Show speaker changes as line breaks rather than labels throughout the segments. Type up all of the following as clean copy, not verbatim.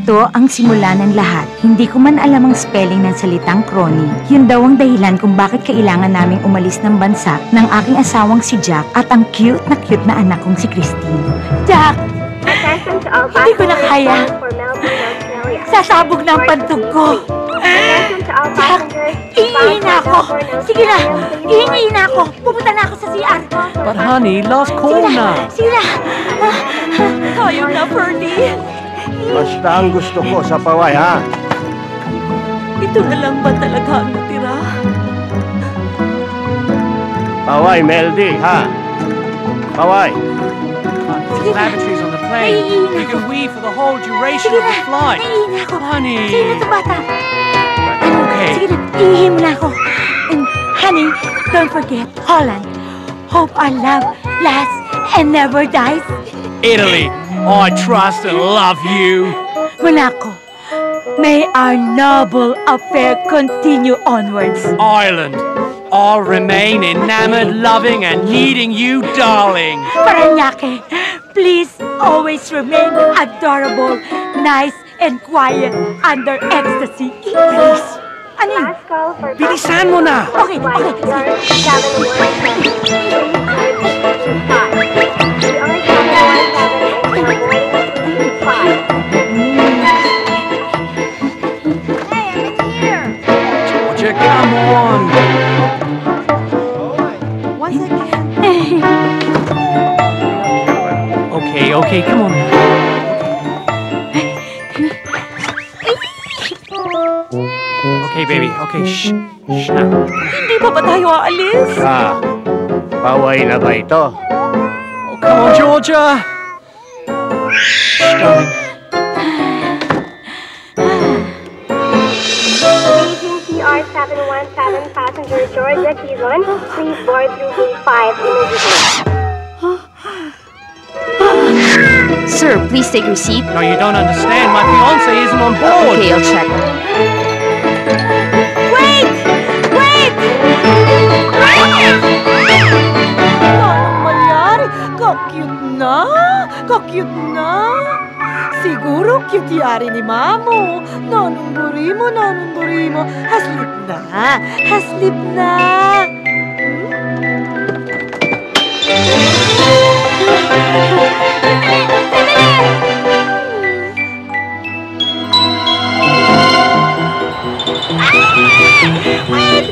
ito ang simula ng lahat. Hindi ko man alam ang spelling ng salitang crony. Yun daw ang dahilan kung bakit kailangan naming umalis ng bansa ng aking asawang si Jack at ang cute na anak kong si Christine. Jack! Hindi ko na kaya. Sasabog na ang pantog ko. Jack, iihi na ako. Sige na, ihingi na ako. Pupunta na ako sa CR.
But honey, last call na.
Sige na. Kayo na, Ferdy.
Basta ang gusto ko sa paway, ha?
Ito na lang ba talaga ang natira?
Paway, Meldy, ha? Paway.
Lavatories on the plane. You can weave for the whole duration of the flight.
Naiihi ako.
Honey.
Sige na ito, bata.
Okay.
Sige na, iihi mo na ako. And, honey, don't forget, Holland. Hope our love lasts and never dies.
Italy, I trust and love you.
Monaco, may our noble affair continue onwards.
Ireland, I'll remain enamored, loving and needing you, darling.
Parañaque, please always remain adorable, nice and quiet under ecstasy. Please. Ano yun?
Bilisan mo na.
Okay.
Georgia, come on.
Once again.
Okay, come on. Okay, baby. Okay, shh now.
Hindi pa ba tayo aalis?
Paway na ba ito?
Oh, come on, Georgia. Shh, darling.
CR 717 passenger Georgia Quezon, please board through gate 5 immediately.
Sir, please take your seat.
No, you don't understand. My fiancé isn't on board.
Okay, I'll check.
Wait! Anong mangyari? Ka-cute na. Siguro cute yari ni Mamo. Nanumburi mo. Haslip na. Wait!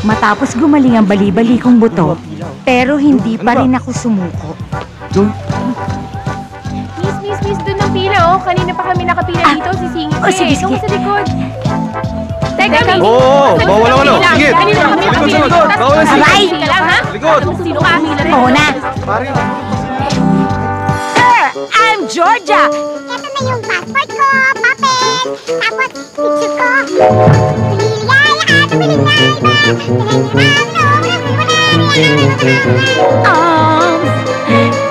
Matapos gumaling ang bali-bali kong buto, pero hindi pa rin ako sumuko.
Miss, doon ang pila, oh. Kanina pa kami nakapila dito, sisingit
sige.
Doon sa likod. Teka, miss.
Wala. Sige.
Kanina kami nakapila dito.
Aray!
Ka lang, ha?
Likod.
Sino ka?
Oo na. Sir, I'm Georgia.
Ito na yung passport ko, papel, tapos picture ko.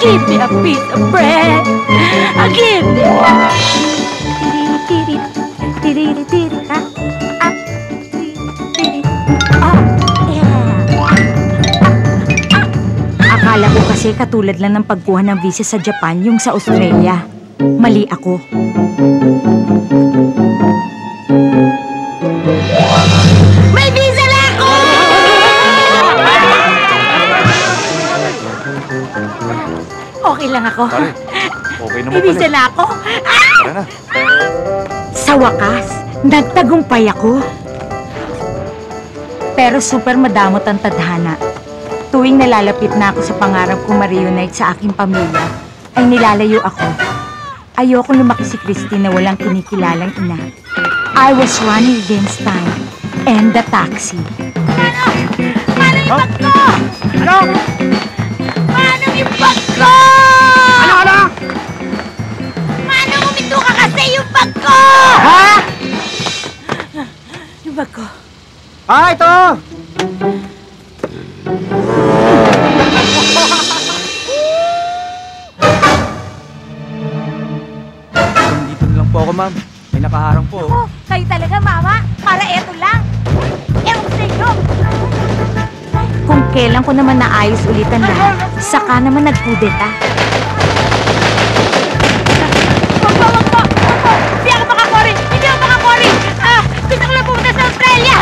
Give me a piece of bread. Give me Akala ko kasi katulad lang ng pagkuha ng visa sa Japan yung sa Australia. Mali ako. May visa na ako! Okay lang ako.
Okay naman
May visa na ako. Sa wakas, nagtagumpay ako. Pero super madamot ang tadhana. Tuwing nalalapit na ako sa pangarap kong ma-reunite sa aking pamilya, ay nilalayo ako. Ayoko lumaki si Christine na walang kinikilalang ina. I was running against time and the taxi. Paano yung bag ko?
Ano?
Paano yung bag ko?
Ano?
Paano umito ka kasi yung bag ko?
Ha?
Yung bag ko.
Ito!
Dito lang po ako, ma'am. May nakaharang po.
Kayo talaga, Mama. Para eto lang. Ewan ko sa inyo. Kung kailan ko naman naayos ulit ang lahat, saka naman nagkudeta.
Wag po! Hindi ako makakori! Hindi ako makakori! Gusto ko lang pumunta sa Australia!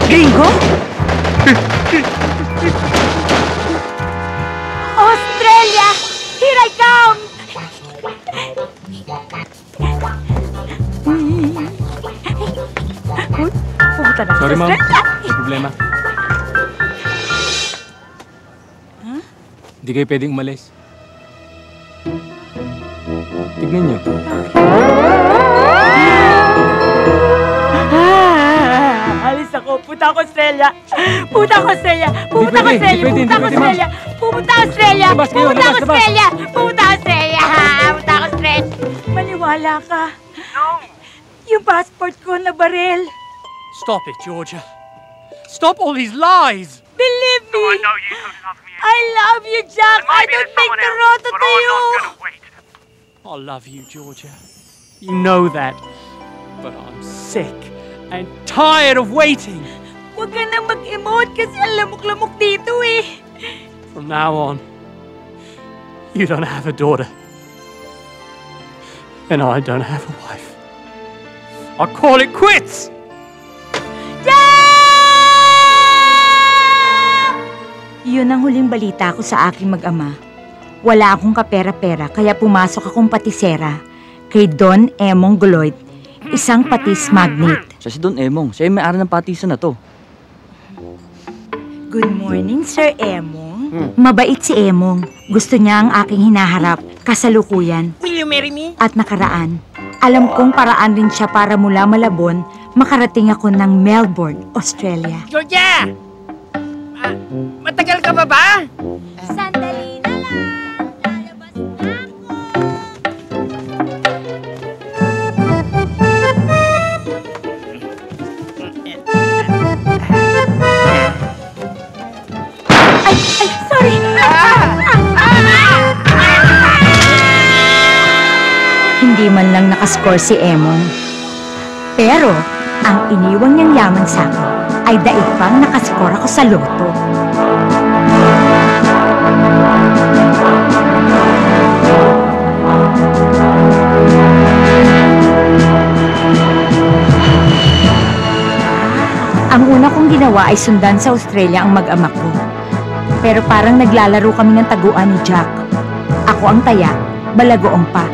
Gringo? Australia! Here I come! Pumunta na
Sorry,
sa
ma'am.
Australia!
May problema. Hindi kayo pwedeng umalis. Tignan niyo.
Alis ako. Punta ako Australia. Punta ako Australia. Pumunta ako
Hindi
Australia.
pwede,
Pumunta ako
hindi pwede,
Australia. Pumunta ako Australia.
Labas kayo,
Pumunta ako
labas, labas.
Australia. Pumunta ako Australia. Pumunta ako Australia. Maniwala ka. No. Yung passport ko na baril.
Stop it, Georgia. Stop all these lies.
Believe me.
I know you don't love me.
I love you, Jack. I
Maybe
don't
there's
make
someone
the
else,
road to
but I'm
you.
not gonna wait.
I love you, Georgia. You know that. But I'm sick and tired of waiting.
Huwag ka na mag-emote kasi ang lamok-lamok dito eh.
From now on, you don't have a daughter. And I don't have a wife. I call it quits!
Yun ang huling balita ko sa aking mag-ama. Wala akong kapera-pera kaya pumasok akong patisera kay Don Emong Guloy, isang patis magnate.
Siya si Don Emong. Siya yung may-ari ng patisan na to.
Good morning, Sir Emong. Mabait si Emong. Gusto niya ang aking hinaharap, kasalukuyan.
Will you marry me?
At nakaraan. Alam kong paraan rin siya para mula Malabon, makarating ako ng Melbourne, Australia.
Georgia! Matagal ka pa ba?
Sandali na lang. Lalabas na ako. Ay, sorry. Hindi man lang nakascore si Emong. Pero, ang iniwang niyang yaman sa akin ay daig pang nakascore ako sa loto. Ang una kong ginawa ay sundan sa Australia ang mag-ama ko. Pero parang naglalaro kami ng taguan ni Jack. Ako ang taya, balagoong pa.